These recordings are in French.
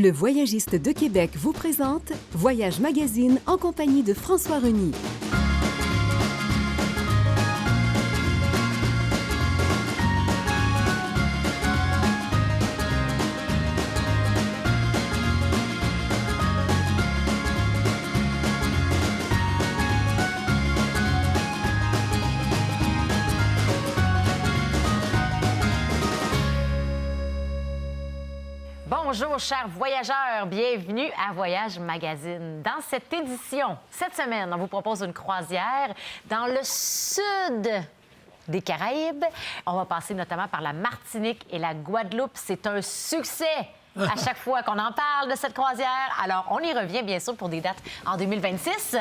Le Voyagiste de Québec vous présente Voyage Magazine en compagnie de François Reny. Bonjour, chers voyageurs. Bienvenue à Voyage Magazine. Dans cette édition, cette semaine, on vous propose une croisière dans le sud des Caraïbes. On va passer notamment par la Martinique et la Guadeloupe. C'est un succès à chaque fois qu'on en parle de cette croisière. Alors, on y revient, bien sûr, pour des dates en 2026.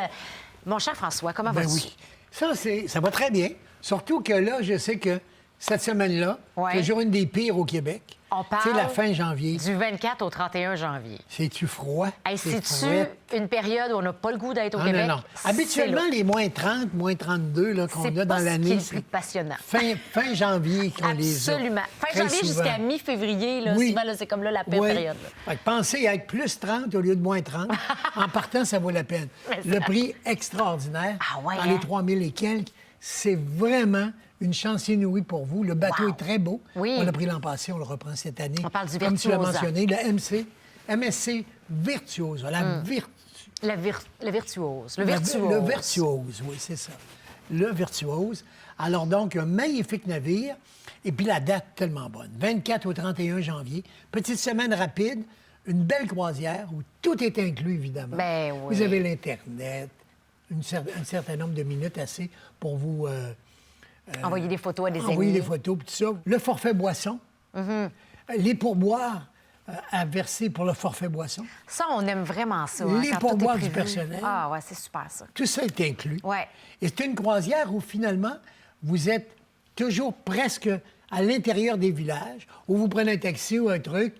Mon cher François, comment vas-tu? Oui. Ça va très bien. Surtout que là, je sais que cette semaine-là, c'est toujours une des pires au Québec. On parle c'est la fin janvier. Du 24 au 31 janvier. C'est-tu froid? Hey, c'est-tu une période où on n'a pas le goût d'être au Québec? Non. Habituellement, les moins 30, moins 32 là, qu'on a dans l'année, c'est plus passionnant. Fin janvier qu'on les a. Absolument. Fin janvier jusqu'à mi-février, là, souvent, là, c'est comme là, la pire période. Fait que pensez à être plus 30 au lieu de moins 30. En partant, ça vaut la peine. Le prix extraordinaire, dans les 3000 et quelques, c'est vraiment une chance inouïe pour vous. Le bateau est très beau. Oui. On l'a pris l'an passé, on le reprend cette année. On parle du Comme tu l'as Virtuosa. mentionné, le MSC Virtuosa. Le virtuose. Le virtuose, oui, c'est ça. Le virtuose. Alors donc, un magnifique navire. Et puis la date tellement bonne. 24 au 31 janvier. Petite semaine rapide. Une belle croisière où tout est inclus, évidemment. Ben oui. Vous avez l'Internet, un certain nombre de minutes assez pour vous... envoyer des photos à des amis. Envoyer des photos, tout ça. Le forfait boisson. Les pourboires à verser pour le forfait boisson. Ça, on aime vraiment ça. Les pourboires du personnel. Ah ouais, c'est super, ça. Tout ça est inclus. Ouais. Et c'est une croisière où, finalement, vous êtes toujours presque à l'intérieur des villages, où vous prenez un taxi ou un truc.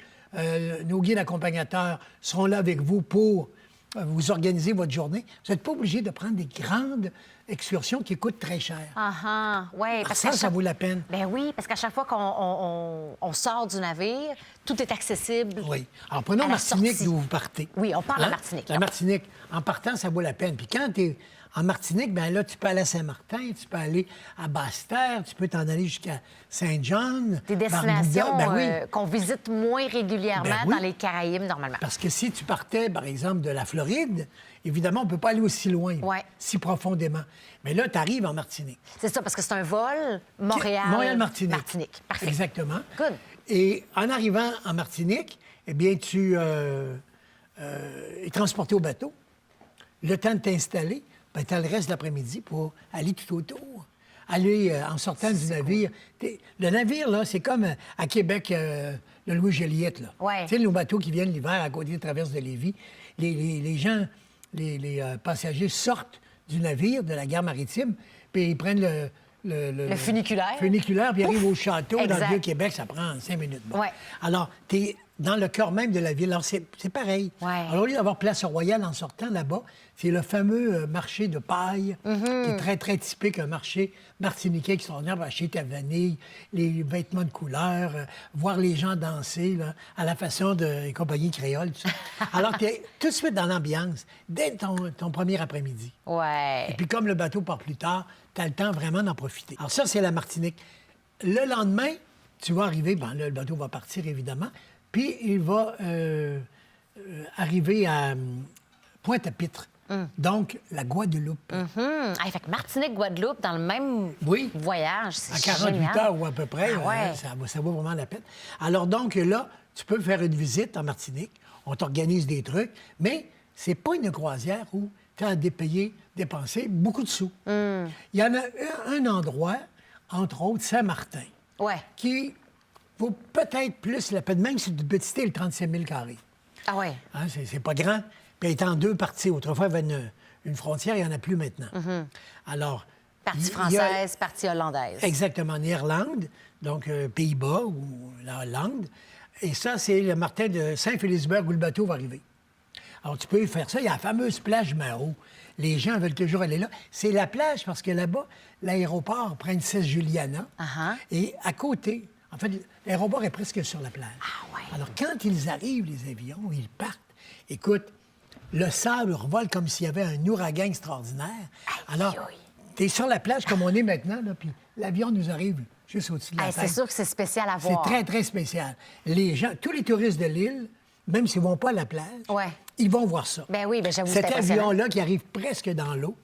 Nos guides accompagnateurs seront là avec vous pour vous organiser votre journée. Vous n'êtes pas obligé de prendre des grandes excursions qui coûtent très cher. Oui. Ça vaut la peine. Ben oui, parce qu'à chaque fois qu'on sort du navire, tout est accessible. Oui. Alors, prenons Martinique d'où vous partez. Oui, on parle de Martinique. La Martinique, en partant, ça vaut la peine. Puis quand tu es en Martinique, bien là, tu peux aller à Saint-Martin, tu peux aller à Basse-Terre, tu peux t'en aller jusqu'à Saint-John. Des destinations Barbouda. qu'on visite moins régulièrement dans les Caraïbes, normalement. Parce que si tu partais, par exemple, de la Floride, évidemment, on ne peut pas aller aussi loin, si profondément. Mais là, tu arrives en Martinique. C'est ça, parce que c'est un vol Montréal-Martinique. Martinique. Parfait. Exactement. Good. Et en arrivant en Martinique, eh bien, tu es transporté au bateau. Le temps de t'installer, ben, tu as le reste de l'après-midi pour aller tout autour. Aller en sortant du navire. Le navire, là, c'est comme à Québec, le Louis-Joliette, là. Ouais. Tu sais, nos bateaux qui viennent l'hiver à côté de traverse de Lévis. Les gens, les passagers sortent du navire, de la gare maritime, puis ils prennent le funiculaire. Funiculaire, puis ils arrivent au château. Exact. Dans le Vieux-Québec, ça prend 5 minutes. Bon. Ouais. Alors, tu es dans le cœur même de la ville. Alors, c'est pareil. Ouais. Alors, au lieu d'avoir Place Royale en sortant là-bas, c'est le fameux marché de paille, qui est très, très typique, un marché martiniquais extraordinaire. Acheter ta vanille, les vêtements de couleur, voir les gens danser là, à la façon des compagnies créoles, tout ça. Alors, tu es tout de suite dans l'ambiance, dès ton premier après-midi. Ouais. Et puis, comme le bateau part plus tard, tu as le temps vraiment d'en profiter. Alors, ça, c'est la Martinique. Le lendemain, tu vas arriver, là, le bateau va partir, évidemment, puis il va arriver à Pointe-à-Pitre. Donc, la Guadeloupe. Fait que Martinique-Guadeloupe, dans le même voyage, c'est à 48 génial. heures ou à peu près, ouais. ça vaut vraiment la peine. Alors donc, là, tu peux faire une visite en Martinique. On t'organise des trucs, mais c'est pas une croisière où tu as à dépenser beaucoup de sous. Il y en a un endroit, entre autres, Saint-Martin, qui vaut peut-être plus la peine, même si tu peux citer le 35 000 carrés. Ah ouais. Hein, c'est pas grand. Puis elle est en 2 parties. Autrefois, il y avait une frontière, il n'y en a plus maintenant. Alors... Partie française, partie hollandaise. Exactement, en Irlande, donc Pays-Bas ou la Hollande. Et ça, c'est le Martin de Saint-Félicberg où le bateau va arriver. Alors, tu peux faire ça. Il y a la fameuse plage Mao. Les gens veulent toujours aller là. C'est la plage parce que là-bas, l'aéroport Princesse Juliana. Et à côté, En fait, l'aéroport est presque sur la plage. Ah ouais. Alors, quand ils arrivent, les avions, ils partent, écoute, le sable revole comme s'il y avait un ouragan extraordinaire. Alors, tu es sur la plage comme on est maintenant, là, puis l'avion nous arrive juste au-dessus de la C'est tête. sûr que c'est spécial à C'est voir. très, très spécial. Les gens, tous les touristes de l'île, même s'ils ne vont pas à la plage, Ouais. ils vont voir ça. Ben oui, ben j'avoue, Cet c'est impressionnant. avion-là qui arrive presque dans l'eau,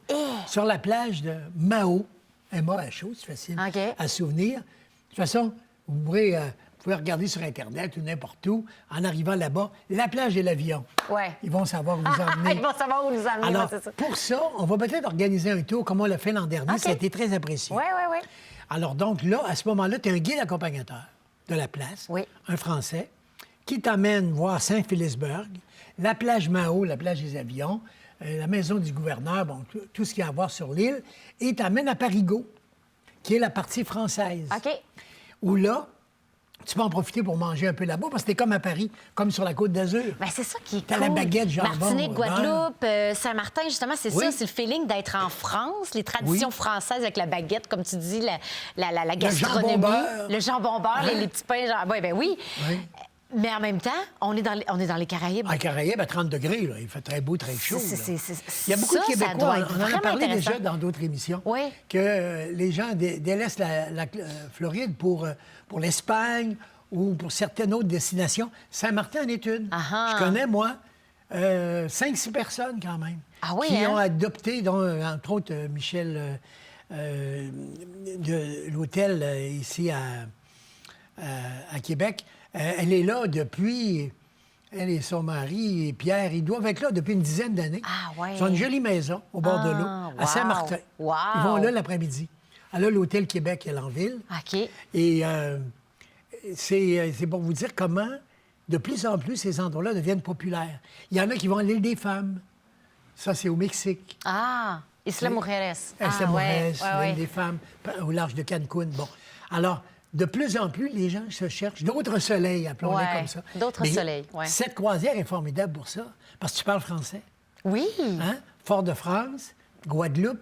sur la plage de Mao, M-A-H-O, c'est facile OK. à se souvenir. De toute façon, vous pouvez regarder sur Internet ou n'importe où, en arrivant là-bas, la plage et l'avion. Ouais. Ils vont savoir où vous emmener. Ils vont savoir où nous amener, Alors, c'est ça. pour ça, on va peut-être organiser un tour comme on l'a fait l'an dernier. OK. Ça a été très apprécié. Oui, oui, oui. Alors, donc, là, à ce moment-là, tu es un guide accompagnateur de la place, Oui. un Français, qui t'amène voir Saint-Philipsburg, la plage Mao, la plage des avions, la maison du gouverneur, bon, tout ce qu'il y a à voir sur l'île, et t'amène à Parigot, qui est la partie française. OK. Où là, tu peux en profiter pour manger un peu là-bas, parce que t'es comme à Paris, comme sur la Côte d'Azur. Ben, c'est ça qui est T'as cool. la baguette jambon, Martinique, au Guadeloupe, Saint-Martin, justement, c'est Oui. ça, c'est le feeling d'être en France, les traditions Oui. françaises avec la baguette, comme tu dis, la jambon gastronomie, beurre. le jambon beurre, Hein? les petits pains. Oui, ben oui. Oui. Mais en même temps, on est dans les Caraïbes. En Caraïbes, à 30 degrés, là. Il fait très beau, très chaud. C'est- là. c'est- Il y a beaucoup ça, de ça Québécois, doit être on en a vraiment parlé intéressant. déjà dans d'autres émissions, Oui. que les gens délaissent la Floride pour l'Espagne ou pour certaines autres destinations. Saint-Martin en est une. Ah ah. Je connais, moi, 5-6 personnes quand même Ah oui, qui hein? ont adopté, dont, entre autres, Michel de l'hôtel ici à Québec. Elle est là depuis... Elle et son mari, et Pierre, ils doivent être là depuis une dizaine d'années. Ah, ouais. Ils ont une jolie maison au bord de l'eau, Ah, à wow. Saint-Martin. Wow. Ils vont là l'après-midi. Elle a l'hôtel Québec à Lanville. OK. Et c'est pour vous dire comment, de plus en plus, ces endroits-là deviennent populaires. Il y en a qui vont à l'île des Femmes. Ça, c'est au Mexique. Ah, Isla Mujeres. Isla ouais, Mujeres, ouais, l'île ouais. des Femmes, au large de Cancun. Bon. Alors, de plus en plus, les gens se cherchent d'autres soleils, appelons-les Ouais, comme ça. d'autres Mais soleils, ouais. Cette croisière est formidable pour ça, parce que tu parles français. Oui. Hein? Fort-de-France, Guadeloupe,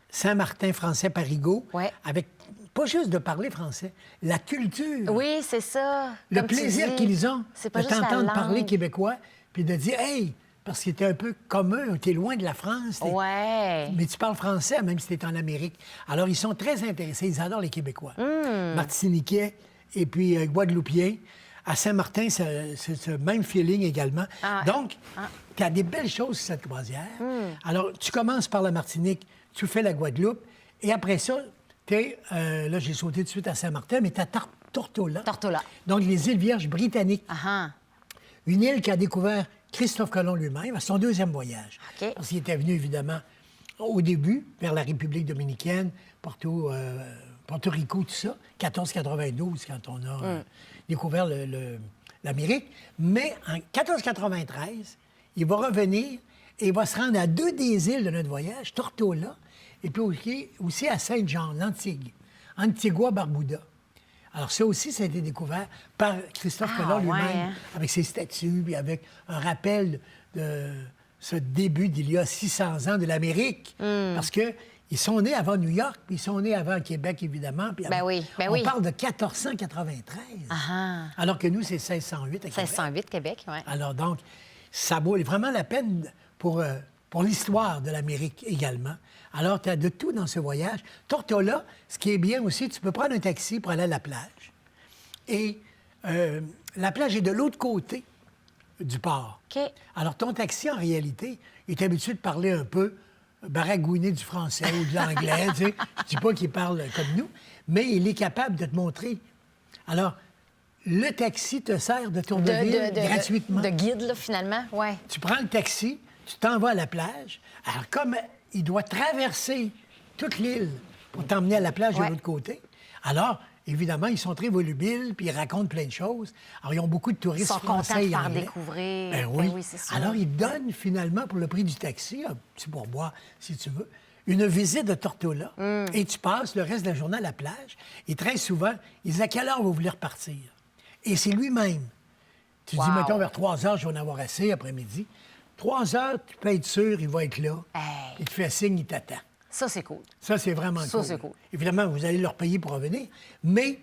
Saint-Martin français, Parigot, Ouais. avec pas juste de parler français, la culture, Oui, c'est ça. le Comme tu plaisir dis, qu'ils ont c'est de pas juste la t'entendre langue. parler québécois, puis de dire « Hey! » Parce que t'es un peu commun, t'es loin de la France. Ouais. Mais tu parles français, même si t'es en Amérique. Alors, ils sont très intéressés. Ils adorent les Québécois. Hmm. Martiniquais et puis Guadeloupéens. À Saint-Martin, c'est ce même feeling également. Ah. Donc, tu as des belles choses sur cette croisière. Hmm. Alors, tu commences par la Martinique, tu fais la Guadeloupe, et après ça, là, j'ai sauté tout de suite à Saint-Martin, mais tu as Tortola. Tortola. Donc, les îles Vierges britanniques. Ah ah. Une île qu'a découvert Christophe Colomb lui-même à son deuxième voyage. OK. Parce qu'il était venu, évidemment, au début, vers la République dominicaine, Porto Rico, tout ça, 1492, quand on a découvert l'Amérique. Mais en 1493, il va revenir et il va se rendre à deux des îles de notre voyage, Tortola, et puis aussi à Saint-Jean, l'Antigue, Antigua-Barbuda. Alors, ça aussi, ça a été découvert par Christophe Ah, Colomb lui-même, ouais, hein? avec ses statues, puis avec un rappel de ce début d'il y a 600 ans de l'Amérique. Parce que ils sont nés avant New York, puis ils sont nés avant Québec, évidemment. Puis Ben avant- oui, ben on oui. parle de 1493. Ah. Alors que nous, c'est 1608 à Québec. 1608, Québec, oui. Alors donc, ça vaut vraiment la peine pour l'histoire de l'Amérique également. Alors, tu as de tout dans ce voyage. Tortola, ce qui est bien aussi, tu peux prendre un taxi pour aller à la plage. Et la plage est de l'autre côté du port. OK. Alors, ton taxi, en réalité, est habitué de parler un peu baragouiner du français ou de l'anglais. Tu sais. Je dis pas qu'il parle comme nous, mais il est capable de te montrer. Alors, le taxi te sert de tour de ville gratuitement. De guide, là, finalement, oui. Tu prends le taxi, tu t'en vas à la plage. Alors, comme il doit traverser toute l'île pour t'emmener à la plage Ouais. de l'autre côté, alors, évidemment, ils sont très volubiles, puis ils racontent plein de choses. Alors, ils ont beaucoup de touristes Ils sont contents français de et faire anglais. découvrir. Ben oui. Ben oui, c'est sûr. Alors, ils donnent finalement, pour le prix du taxi, un petit pourboire, si tu veux, une visite de Tortola. Mm. Et tu passes le reste de la journée à la plage. Et très souvent, ils disent à quelle heure vous voulez repartir? Et c'est lui-même. Tu dis, Wow. mettons, vers 3 heures, je vais en avoir assez après-midi. 3 heures, tu peux être sûr, il va être là. Hey. Il te fait signe, il t'attend. Ça, c'est cool. Ça, c'est vraiment Ça, cool. c'est cool. Évidemment, vous allez leur payer pour revenir, mais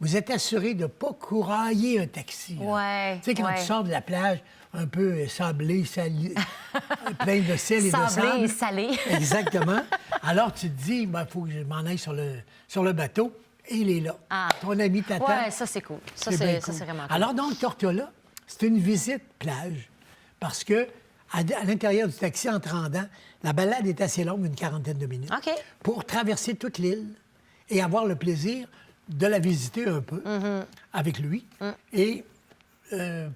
vous êtes assuré de ne pas courailler un taxi. Là. Ouais, Tu sais, quand ouais. tu sors de la plage, un peu sablé, plein de sel et de sable. Sablé et salé. Exactement. Alors, tu te dis, il faut que je m'en aille sur le bateau. Et il est là. Ah. Ton ami t'attend. Ouais, ça, c'est cool. Ça, bien c'est cool. vraiment cool. Alors, donc, Tortola, c'est une visite plage. Parce que à l'intérieur du taxi, en te rendant, la balade est assez longue, une quarantaine de minutes. OK. Pour traverser toute l'île et avoir le plaisir de la visiter un peu Mm-hmm. avec lui. Et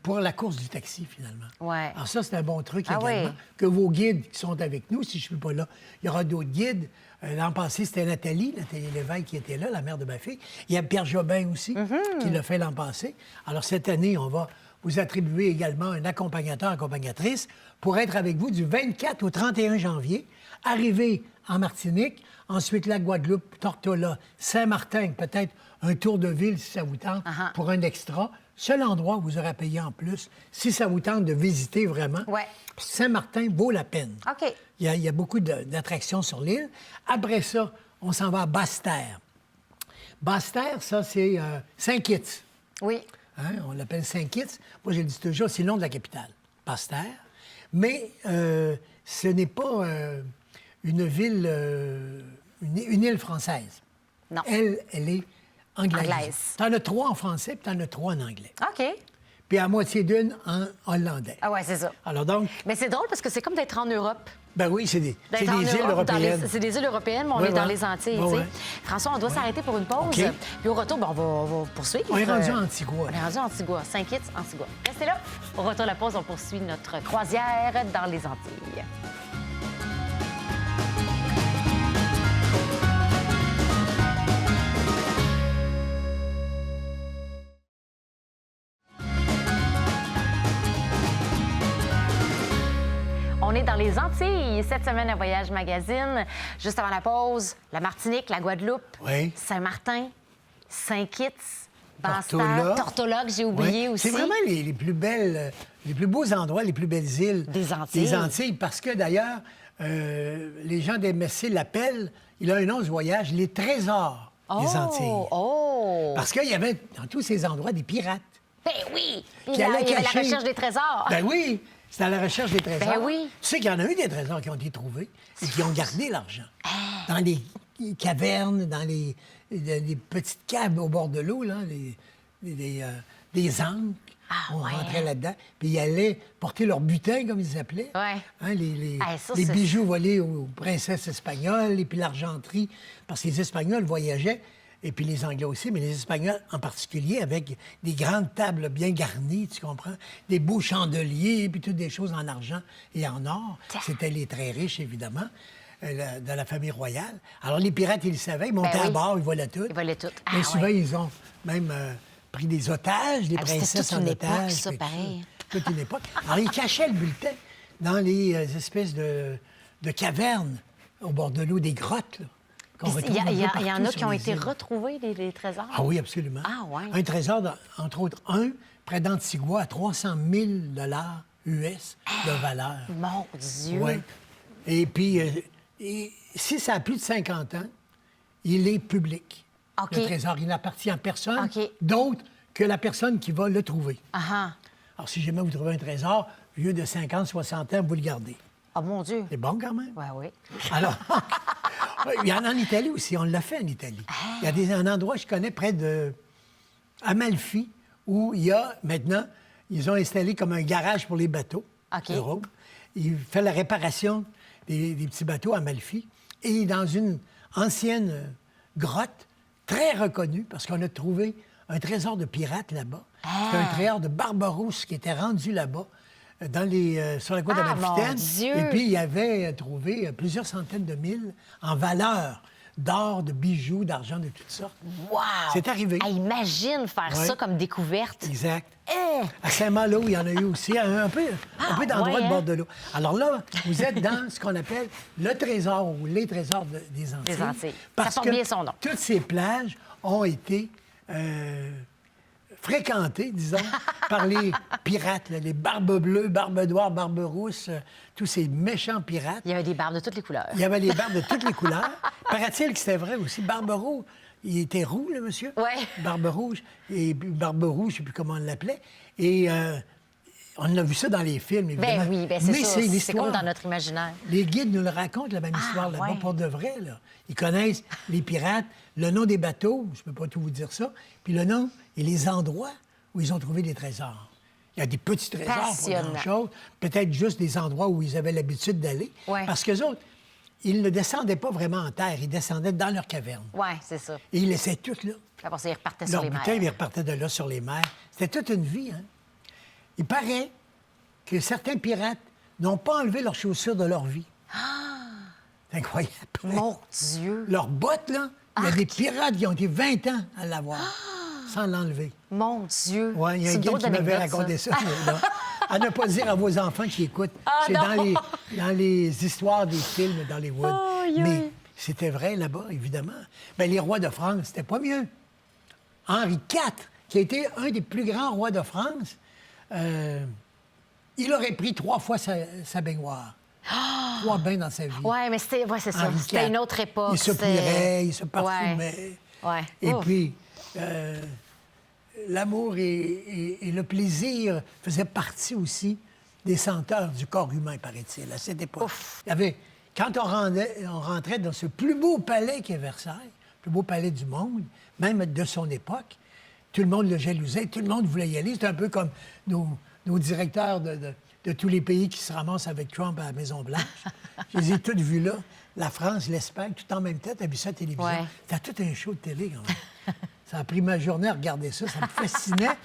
pour la course du taxi, finalement. Ouais. Alors ça, c'est un bon truc Ah également. oui. Que vos guides qui sont avec nous, si je ne suis pas là, il y aura d'autres guides. L'an passé, c'était Nathalie Lévesque qui était là, la mère de ma fille. Il y a Pierre Jobin aussi, qui l'a fait l'an passé. Alors cette année, on va vous attribuer également un accompagnateur, accompagnatrice, pour être avec vous du 24 au 31 janvier, arriver en Martinique, ensuite la Guadeloupe, Tortola, Saint-Martin, peut-être un tour de ville si ça vous tente, Uh-huh. pour un extra. Seul endroit où vous aurez à payer en plus, si ça vous tente de visiter vraiment. Ouais. Saint-Martin vaut la peine. OK. Il y a beaucoup d'attractions sur l'île. Après ça, on s'en va à Basse-Terre. Basse-Terre, ça, c'est Saint-Kitts. Oui. Hein, on l'appelle Saint-Kitts. Moi, je le dis toujours, c'est le nom de la capitale, Basse-Terre. Mais ce n'est pas une ville, une île française. Non. Elle est anglaise. Anglaise. T'en as 3 en français, puis t'en as 3 en anglais. OK. Puis à moitié d'une en hollandais. Ah ouais, c'est ça. Alors donc, Mais c'est drôle parce que c'est comme d'être en Europe. ben oui, c'est des D'être en îles Europe, européennes. c'est des îles européennes, mais on Ouais, est dans ouais. les Antilles. Ouais, tu sais. ouais. François, on doit s'arrêter pour une pause. OK. Puis au retour, ben, on va poursuivre. On est rendu à Antigua. On est rendu à Antigua. Saint-Kitts, Antigua. Restez là. Au retour de la pause, on poursuit notre croisière dans les Antilles. On est dans les Antilles cette semaine à Voyage Magazine. Juste avant la pause, la Martinique, la Guadeloupe, Oui. Saint-Martin, Saint-Kitts, Tortola. Basse-Terre, Tortola que j'ai oublié Oui. aussi. C'est vraiment les plus belles, les plus beaux endroits, les plus belles îles Des Antilles. Des Antilles, parce que d'ailleurs, les gens des MSC l'appellent, il a un nom ce voyage, les trésors des Antilles. Oh! Parce qu'il y avait dans tous ces endroits des pirates. Ben oui! Puis Qui là, allaient il y avait la cacher- recherche des trésors. Ben oui, c'est à la recherche des trésors. Ben oui. Tu sais qu'il y en a eu des trésors qui ont été trouvés et qui ont gardé l'argent. Ah. Dans les cavernes, dans les petites caves au bord de l'eau, là, des ancres. Ah, on ouais, rentrait hein? là-dedans. Puis ils allaient porter leur butin, comme ils appelaient. Ouais. Hein, les Ah, ça, les c'est- bijoux volés aux princesses espagnoles et puis l'argenterie. Parce que les Espagnols voyageaient, et puis les Anglais aussi, mais les Espagnols en particulier, avec des grandes tables bien garnies, tu comprends? Des beaux chandeliers, puis toutes des choses en argent et en or. C'était les très riches, évidemment, de la famille royale. Alors les pirates, ils le savaient, ils montaient Ben oui. à bord, ils volaient tout. Ils volaient tout. Ah, Mais souvent, ouais. ils ont même pris des otages, des Ah, c'était princesses toute en une otage. époque, ça, puis pareil. toute une époque. Alors, ils cachaient le bulletin dans les espèces de cavernes au bord de l'eau, des grottes, là, qu'on Puis retrouve il y, un peu il y en partout a qui sur ont les été îles. retrouvés, les trésors. Ah oui, absolument. Ah ouais. Un trésor, entre autres, près d'Antigua, à 300 000 US de valeur. Mon Dieu! Oui. Et puis, si ça a plus de 50 ans, il est public. OK. Le trésor, il n'appartient à personne OK. d'autre que la personne qui va le trouver. Ah ah. Alors, si jamais vous trouvez un trésor, vieux de 50, 60 ans, vous le gardez. Oh mon Dieu! C'est bon quand même. Ouais, oui. Alors, il y en a en Italie aussi. On l'a fait en Italie. Il y a un endroit, je connais, près de Amalfi, où il y a maintenant, ils ont installé comme un garage pour les bateaux. OK. L'Europe. Il fait la réparation des petits bateaux à Amalfi. Et dans une ancienne grotte, très reconnue, parce qu'on a trouvé un trésor de pirates là-bas. C'est un trésor de Barbarousse qui était rendu là-bas, sur la côte Ah, amalfitaine. mon Dieu! Et puis, il avait trouvé plusieurs centaines de mille en valeur d'or, de bijoux, d'argent de toutes sortes. Wow! C'est arrivé. Ah, imagine faire Ouais. ça comme découverte. Exact. Eh! À Saint-Malo, il y en a eu aussi, un peu d'endroits ouais, de hein? bord de l'eau. Alors là, vous êtes dans ce qu'on appelle le trésor ou les trésors des Antilles. Des Antilles. Parce Ça porte que bien son nom. toutes ces plages ont été fréquentées, disons, par les pirates, là, les barbes bleues, barbes noires, barbes rousses, tous ces méchants pirates. Il y avait des barbes de toutes les couleurs. Il y avait les barbes de toutes les couleurs. Paraît-il que c'était vrai aussi. Barberousse, Il était roux, le monsieur. Ouais. Barbe rouge. Et puis, Barbe rouge, je ne sais plus comment on l'appelait. Et on a vu ça dans les films, évidemment. Ben oui, ben c'est Mais ça. c'est une C'est histoire. comme dans notre imaginaire. Les guides nous le racontent, la même histoire là-bas, ouais. pour de vrai. Là. Ils connaissent les pirates, le nom des bateaux, je ne peux pas tout vous dire ça, puis le nom et les endroits où ils ont trouvé des trésors. Il y a des petits trésors pour Passionnant. grand-chose, peut-être juste des endroits où ils avaient l'habitude d'aller. Ouais. Parce qu'eux autres, ils ne descendaient pas vraiment en terre, ils descendaient dans leur caverne. Oui, c'est ça. Et ils laissaient tout là. Après ça, ils repartaient sur Leur les bouteille, mers. ils repartaient de là sur les mers. C'était toute une vie, hein? Il paraît que certains pirates n'ont pas enlevé leurs chaussures de leur vie. C'est incroyable. Mon Dieu! Leurs bottes, là, il y a des pirates qui ont été 20 ans à l'avoir, sans l'enlever. Mon Dieu! Oui, il y a C'est un une gars drôle qui m'avait d'anecdote, raconté ça. mais non. À ne pas dire à vos enfants qui écoutent. C'est non. dans les histoires des films d'Hollywood. Aïe, aïe. Mais c'était vrai là-bas, évidemment. Bien, les rois de France, c'était pas mieux. Henri IV, qui a été un des plus grands rois de France, il aurait pris 3 fois sa baignoire. 3 bains dans sa vie. Oui, mais c'était c'est ça. Henri C'était IV. une autre époque. Il se c'est- pliait, il se parfumait. Ouais. Et Ouf. puis, l'amour et le plaisir faisaient partie aussi des senteurs du corps humain, paraît-il, à cette époque. Ouf. Il y avait, quand on rentrait dans ce plus beau palais qu'est Versailles, le plus beau palais du monde, même de son époque, tout le monde le jalousait, tout le monde voulait y aller. C'est un peu comme nos directeurs de tous les pays qui se ramassent avec Trump à la Maison-Blanche. Je les ai tous vus là. La France, l'Espagne, tout en même temps. T'as vu ça à la télévision? Ouais. C'était tout un show de télé, quand même. Ça a pris ma journée à regarder ça. Ça me fascinait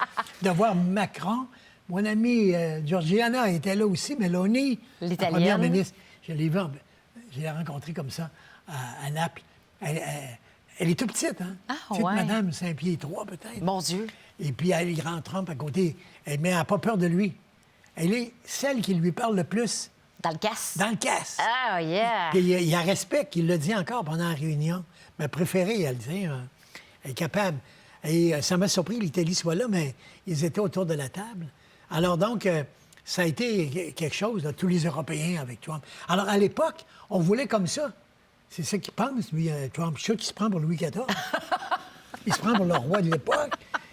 de voir Macron. Mon amie Georgiana était là aussi, Meloni, la L'Italienne. première ministre. Je l'ai rencontrée comme ça à Naples. Elle est toute petite, hein? Ah, Petite ouais. madame, 5 pieds 3 peut-être. Mon Dieu! Et puis, elle a le grand Trump à côté. Mais elle n'a pas peur de lui. Elle est celle qui lui parle le plus Dans le casse. dans le casse. Ah, yeah! Puis il y a respect, il le dit encore pendant la réunion. Ma préférée, elle dit, elle est capable. Et ça m'a surpris que l'Italie soit là, mais ils étaient autour de la table. Alors donc, ça a été quelque chose, là, tous les Européens avec Trump. Alors à l'époque, on voulait comme ça. C'est ça qu'il pense, lui, Trump. Je suis sûr qu'il se prend pour Louis XIV. Il se prend pour le roi de l'époque.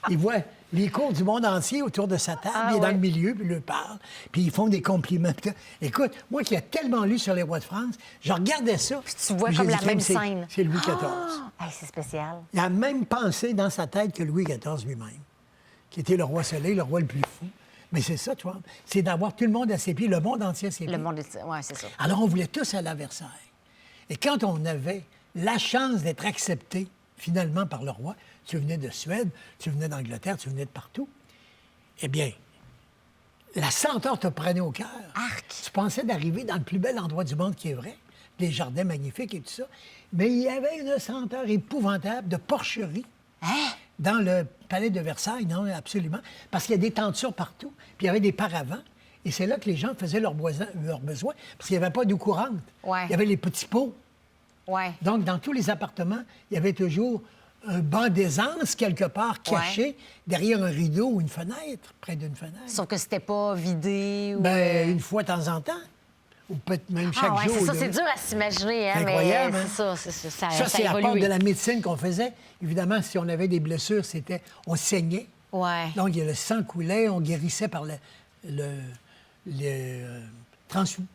Il voit les cours du monde entier autour de sa table. Il est dans le milieu, puis il leur parle. Puis ils font des compliments. Puis tout. Écoute, moi qui ai tellement lu sur les rois de France, je regardais ça. Puis tu vois puis comme j'ai la dit, même c'est- scène. C'est Louis XIV. Hey, c'est spécial. Il a même pensé dans sa tête que Louis XIV lui-même, qui était le roi soleil, le roi le plus fou. Mais c'est ça, tu vois. C'est d'avoir tout le monde à ses pieds, le monde entier à ses pieds. Le monde est... Oui, c'est ça. Alors, on voulait tous aller à Versailles. Et quand on avait la chance d'être accepté, finalement, par le roi, tu venais de Suède, tu venais d'Angleterre, tu venais de partout, eh bien, la senteur te prenait au cœur. Arc! Tu pensais d'arriver dans le plus bel endroit du monde qui est vrai, des jardins magnifiques et tout ça. Mais il y avait une senteur épouvantable de porcherie. Dans le palais de Versailles, non, absolument. Parce qu'il y a des tentures partout, puis il y avait des paravents. Et c'est là que les gens faisaient leurs besoins, parce qu'il n'y avait pas d'eau courante. Ouais. Il y avait les petits pots. Oui. Donc, dans tous les appartements, il y avait toujours un banc d'aisance quelque part caché derrière un rideau ou une fenêtre, près d'une fenêtre. Sauf que c'était pas vidé ou... Ben, une fois de temps en temps, ou peut-être même chaque ah, ouais, jour. c'est ça, là. c'est dur à s'imaginer, hein, C'est mais incroyable, hein? c'est ça, ça Ça, a c'est à part évolué. de la médecine qu'on faisait. Évidemment, si on avait des blessures, c'était on saignait. Ouais. Donc, il y a le sang coulait, on guérissait par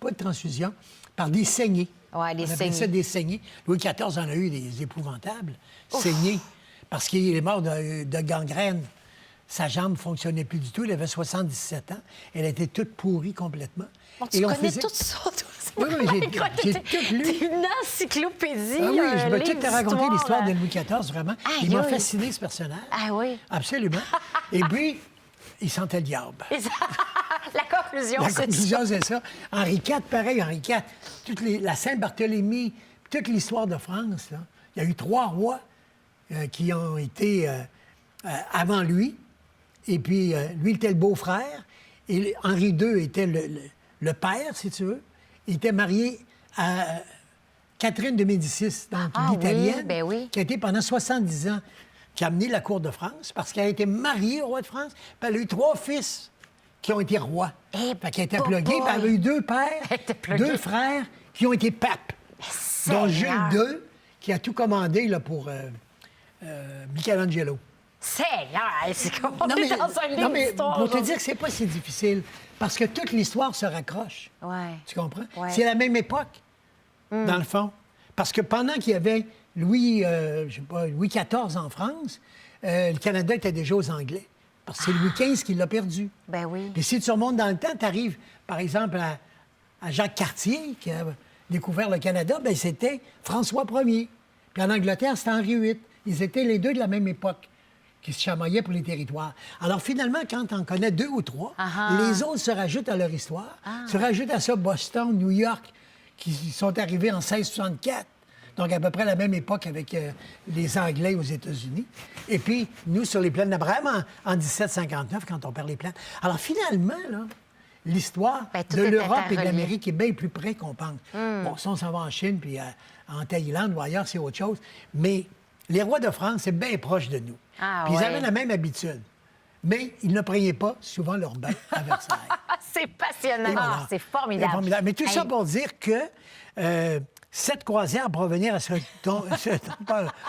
pas de transfusion, par des saignées. Ouais, des on appelait ça saignées. des saignées. Louis XIV en a eu des épouvantables saignées, parce qu'il est mort de gangrène. Sa jambe ne fonctionnait plus du tout. Il avait 77 ans. Elle était toute pourrie complètement. Bon, tu connais tout ça, toi. C'est Oui, oui, vraiment j'ai incroyable. tout lu. T'es une encyclopédie. Ah oui, un je vais livre tout te raconter d'histoire, l'histoire de hein. Louis XIV, vraiment. Aïe, Il m'a aïe. fasciné, ce personnage. Ah oui? Absolument. Et puis, il sentait le diable. Et ça- La conclusion, La c'est ça. conclusion, c'est ça. Henri IV, pareil, Henri IV. La Saint-Barthélemy, toute l'histoire de France, là, il y a eu 3 rois qui ont été avant lui. Et puis, lui, il était le beau-frère. Et Henri II était le père, si tu veux. Il était marié à Catherine de Médicis, donc Ah oui, l'Italienne, ben oui. qui a été pendant 70 ans, qui a amené la cour de France, parce qu'elle a été mariée au roi de France. Puis elle a eu 3 fils qui ont été rois. Eh, Fait qu'elle était boy. pluguée, puis elle avait eu 2 pères, Elle était pluguée. 2 frères qui ont été papes. Dont Jules Seigneur. II, qui a tout commandé là, pour Michelangelo. Seigneur, c'est comme on Non, est mais, dans un livre non, mais d'histoire. pour te dire que c'est pas si difficile, parce que toute l'histoire se raccroche. Ouais. Tu comprends? Ouais. C'est la même époque, dans le fond. Parce que pendant qu'il y avait Louis XIV en France, le Canada était déjà aux Anglais. Parce que c'est Louis XV qui l'a perdu. Ben oui. Puis si tu remontes dans le temps, tu arrives, par exemple, à Jacques Cartier, qui a découvert le Canada, bien, c'était François Ier. Puis en Angleterre, c'était Henri VIII. Ils étaient les deux de la même époque, qui se chamaillaient pour les territoires. Alors finalement, quand on connaît 2 ou 3, les autres se rajoutent à leur histoire. Se rajoutent à ça Boston, New York, qui sont arrivés en 1664. Donc, à peu près la même époque avec les Anglais aux États-Unis. Et puis, nous, sur les plaines d'Abraham, en 1759, quand on perd les plaines. Alors, finalement, là, l'histoire Ben, tout de est l'Europe et de interrelié. l'Amérique est bien plus près qu'on pense. Bon, si on s'en va en Chine, puis en Thaïlande ou ailleurs, c'est autre chose. Mais les rois de France, c'est bien proche de nous. Ah, Puis ils ouais. avaient la même habitude. Mais ils ne prenaient pas souvent leur bain à Versailles. Ah, c'est passionnant. Et voilà. Ah, c'est formidable. Mais tout ça Hey, pour dire que cette croisière, pour revenir à ce dont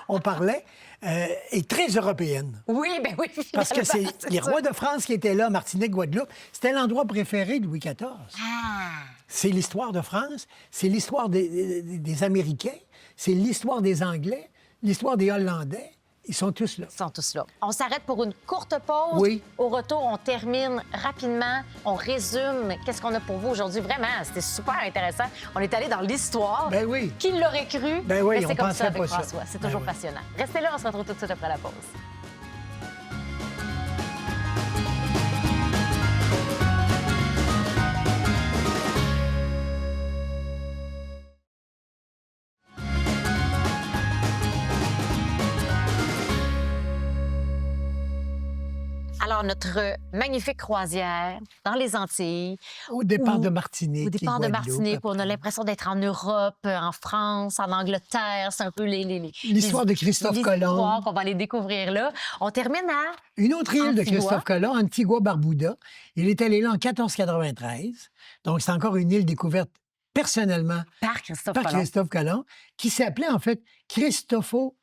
on parlait, est très européenne. Oui, ben oui. Parce que finalement, c'est les ça. rois de France qui étaient là, Martinique, Guadeloupe, c'était l'endroit préféré de Louis XIV. Ah, C'est l'histoire de France, c'est l'histoire des Américains, c'est l'histoire des Anglais, l'histoire des Hollandais. Ils sont tous là. ils sont tous là. On s'arrête pour une courte pause. Oui. Au retour, on termine rapidement. On résume qu'est-ce qu'on a pour vous aujourd'hui. Vraiment, c'était super intéressant. On est allé dans l'histoire. Ben oui. Qui l'aurait cru? Ben oui, Mais on c'est comme pensait ça avec pas ça. François. C'est Ben toujours oui. passionnant. Restez là, on se retrouve tout de suite après la pause. Alors, notre magnifique croisière dans les Antilles. Au départ Ou- de Martinique. Au départ et de Guadeloupe, Martinique, où on a après. l'impression d'être en Europe, en France, en Angleterre. C'est un peu L'histoire de Christophe les Colomb. histoires qu'on va aller découvrir là. On termine à... Une autre île de Antigua. Christophe Colomb, Antigua-Barbuda. Il est allé là en 1493. Donc, c'est encore une île découverte personnellement Par Christophe par Colomb. Christophe Colomb, qui s'appelait en fait Cristoforo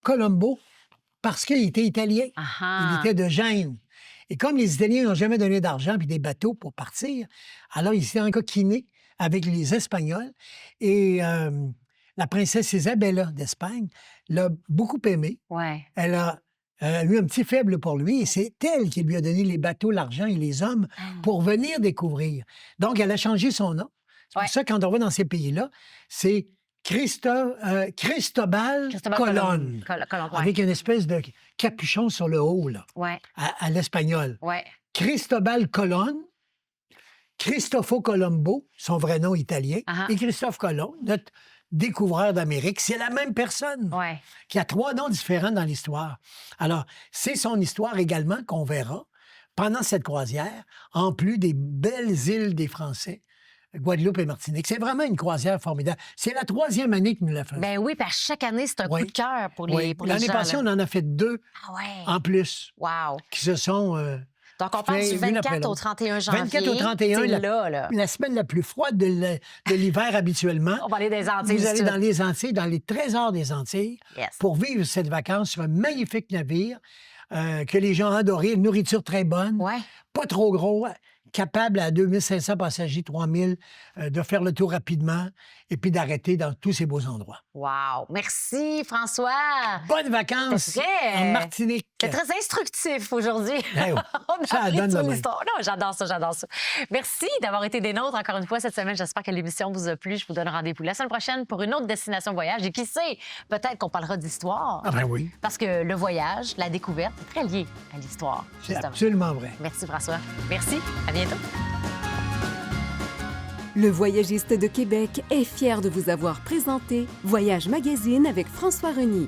Colombo parce qu'il était italien. Ah, Il était de Gênes. Et comme les Italiens n'ont jamais donné d'argent puis des bateaux pour partir, alors il s'est encoquiné avec les Espagnols. Et la princesse Isabella d'Espagne l'a beaucoup aimé. ouais. Elle a eu un petit faible pour lui et c'est elle qui lui a donné les bateaux, l'argent et les hommes pour venir découvrir. Donc, elle a changé son nom. C'est Ouais. pour ça que quand on va dans ces pays-là, c'est Cristobal Cristobal Colón, Colomb, ouais. avec une espèce de capuchon sur le haut, là, Ouais, à l'espagnol. ouais. Cristobal Colón, Cristoforo Colombo, son vrai nom italien, Ah. et Christophe Colomb, notre découvreur d'Amérique. C'est la même personne Ouais. qui a 3 noms différents dans l'histoire. Alors, c'est son histoire également qu'on verra pendant cette croisière, en plus des belles îles des Français, Guadeloupe et Martinique. C'est vraiment une croisière formidable. C'est la 3e année que nous la faisons. Ben oui, parce que chaque année, c'est un Oui. coup de cœur pour les, Oui. pour les L'année gens. passée, là. on en a fait 2 Ah ouais. en plus Wow. qui se sont... Donc, on passe du fait une après 24 au l'autre. 31 janvier. 24 au 31, C'est la- là. la semaine la plus froide de l'hiver habituellement. On va aller des Antilles. Vous allez tout de dans les Antilles, dans les trésors des Antilles, Yes. pour vivre cette vacance sur un magnifique navire que les gens ont adoré, une nourriture très bonne, Ouais. pas trop gros, capable à 2500 passagers, 3000, de faire le tour rapidement et puis d'arrêter dans tous ces beaux endroits. Wow. Merci, François. Bonnes vacances C'est très- en Martinique. C'est très instructif aujourd'hui. Eh oui. On a Ça appris donne sur le même. l'histoire. Non, j'adore ça, j'adore ça. Merci d'avoir été des nôtres encore une fois cette semaine. J'espère que l'émission vous a plu. Je vous donne rendez-vous la semaine prochaine pour une autre destination voyage. Et qui sait, peut-être qu'on parlera d'histoire. Ah ben oui, Parce que le voyage, la découverte, est très lié à l'histoire. c'est justement. absolument vrai. Merci, François. Merci. À bientôt. Le Voyagiste de Québec est fier de vous avoir présenté Voyage Magazine avec François Reny.